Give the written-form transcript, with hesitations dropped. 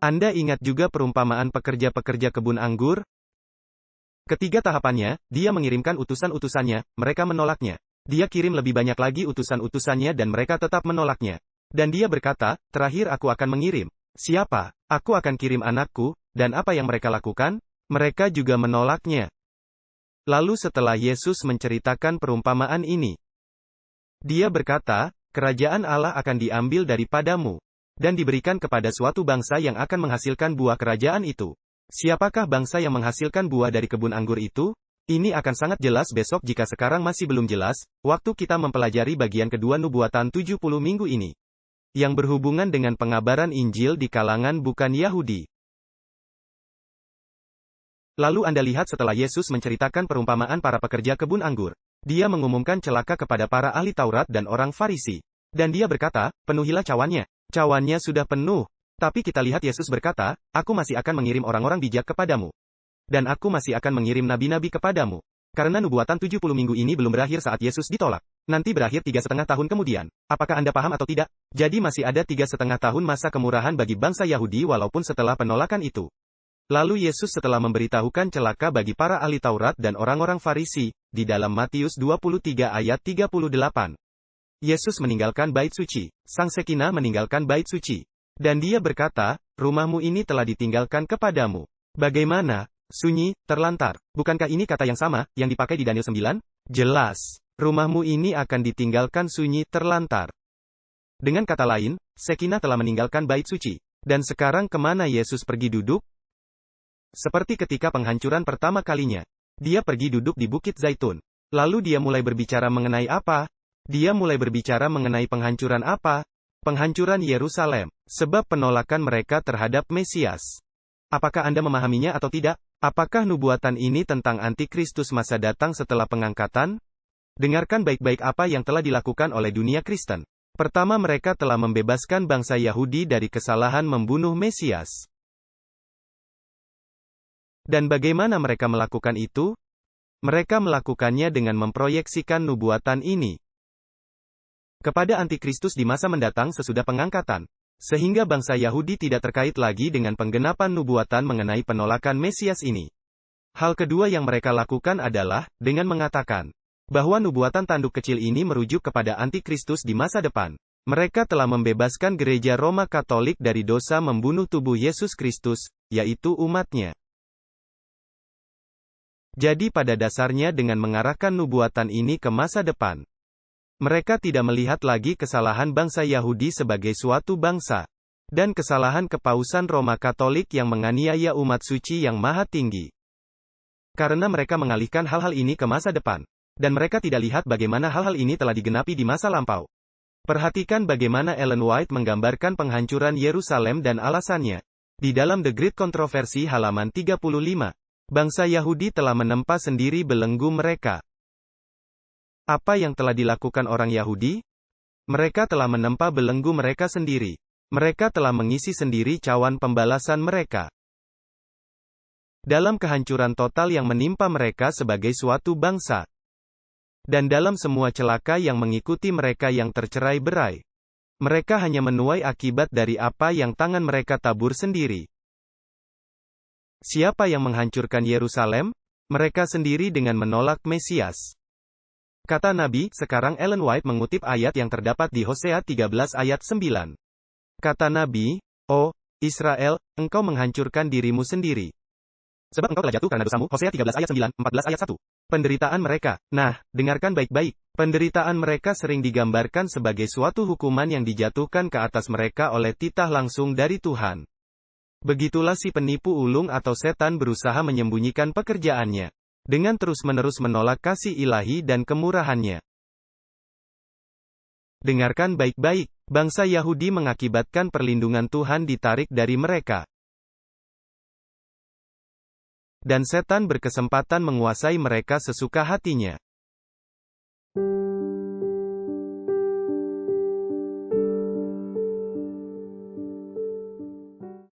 Anda ingat juga perumpamaan pekerja-pekerja kebun anggur? Ketiga tahapannya, dia mengirimkan utusan-utusannya, mereka menolaknya. Dia kirim lebih banyak lagi utusan-utusannya dan mereka tetap menolaknya. Dan dia berkata, terakhir aku akan mengirim. Siapa? Aku akan kirim anakku, dan apa yang mereka lakukan? Mereka juga menolaknya. Lalu setelah Yesus menceritakan perumpamaan ini, dia berkata, kerajaan Allah akan diambil daripadamu, dan diberikan kepada suatu bangsa yang akan menghasilkan buah kerajaan itu. Siapakah bangsa yang menghasilkan buah dari kebun anggur itu? Ini akan sangat jelas besok jika sekarang masih belum jelas, waktu kita mempelajari bagian kedua nubuatan 70 minggu ini, yang berhubungan dengan pengabaran Injil di kalangan bukan Yahudi. Lalu Anda lihat setelah Yesus menceritakan perumpamaan para pekerja kebun anggur, dia mengumumkan celaka kepada para ahli Taurat dan orang Farisi. Dan dia berkata, penuhilah cawannya. Cawannya sudah penuh. Tapi kita lihat Yesus berkata, aku masih akan mengirim orang-orang bijak kepadamu. Dan aku masih akan mengirim nabi-nabi kepadamu. Karena nubuatan 70 minggu ini belum berakhir saat Yesus ditolak. Nanti berakhir 3,5 tahun kemudian. Apakah Anda paham atau tidak? Jadi masih ada 3,5 tahun masa kemurahan bagi bangsa Yahudi walaupun setelah penolakan itu. Lalu Yesus setelah memberitahukan celaka bagi para ahli Taurat dan orang-orang Farisi, di dalam Matius 23 ayat 38. Yesus meninggalkan bait suci. Sang Shekinah meninggalkan bait suci. Dan dia berkata, rumahmu ini telah ditinggalkan kepadamu. Bagaimana? Sunyi, terlantar. Bukankah ini kata yang sama, yang dipakai di Daniel 9? Jelas. Rumahmu ini akan ditinggalkan sunyi, terlantar. Dengan kata lain, Shekinah telah meninggalkan bait suci. Dan sekarang kemana Yesus pergi duduk? Seperti ketika penghancuran pertama kalinya. Dia pergi duduk di Bukit Zaitun. Lalu dia mulai berbicara mengenai apa? Dia mulai berbicara mengenai penghancuran apa? Penghancuran Yerusalem. Sebab penolakan mereka terhadap Mesias. Apakah Anda memahaminya atau tidak? Apakah nubuatan ini tentang antikristus masa datang setelah pengangkatan? Dengarkan baik-baik apa yang telah dilakukan oleh dunia Kristen. Pertama, mereka telah membebaskan bangsa Yahudi dari kesalahan membunuh Mesias. Dan bagaimana mereka melakukan itu? Mereka melakukannya dengan memproyeksikan nubuatan ini kepada antikristus di masa mendatang sesudah pengangkatan. Sehingga bangsa Yahudi tidak terkait lagi dengan penggenapan nubuatan mengenai penolakan Mesias ini. Hal kedua yang mereka lakukan adalah, dengan mengatakan, bahwa nubuatan tanduk kecil ini merujuk kepada antikristus di masa depan. Mereka telah membebaskan gereja Roma Katolik dari dosa membunuh tubuh Yesus Kristus, yaitu umatnya. Jadi pada dasarnya dengan mengarahkan nubuatan ini ke masa depan, mereka tidak melihat lagi kesalahan bangsa Yahudi sebagai suatu bangsa, dan kesalahan kepausan Roma Katolik yang menganiaya umat suci yang maha tinggi. Karena mereka mengalihkan hal-hal ini ke masa depan, dan mereka tidak lihat bagaimana hal-hal ini telah digenapi di masa lampau. Perhatikan bagaimana Ellen White menggambarkan penghancuran Yerusalem dan alasannya. Di dalam The Great Controversy halaman 35. Bangsa Yahudi telah menempa sendiri belenggu mereka. Apa yang telah dilakukan orang Yahudi? Mereka telah menempa belenggu mereka sendiri. Mereka telah mengisi sendiri cawan pembalasan mereka. Dalam kehancuran total yang menimpa mereka sebagai suatu bangsa. Dan dalam semua celaka yang mengikuti mereka yang tercerai-berai. Mereka hanya menuai akibat dari apa yang tangan mereka tabur sendiri. Siapa yang menghancurkan Yerusalem? Mereka sendiri dengan menolak Mesias. Kata Nabi, sekarang Ellen White mengutip ayat yang terdapat di Hosea 13 ayat 9. Kata Nabi, "Oh, Israel, engkau menghancurkan dirimu sendiri. Sebab engkau telah jatuh karena dosamu." Hosea 13 ayat 9, 14 ayat 1. Penderitaan mereka. Nah, dengarkan baik-baik. Penderitaan mereka sering digambarkan sebagai suatu hukuman yang dijatuhkan ke atas mereka oleh titah langsung dari Tuhan. Begitulah si penipu ulung atau setan berusaha menyembunyikan pekerjaannya. Dengan terus-menerus menolak kasih ilahi dan kemurahannya. Dengarkan baik-baik. Bangsa Yahudi mengakibatkan perlindungan Tuhan ditarik dari mereka. Dan setan berkesempatan menguasai mereka sesuka hatinya.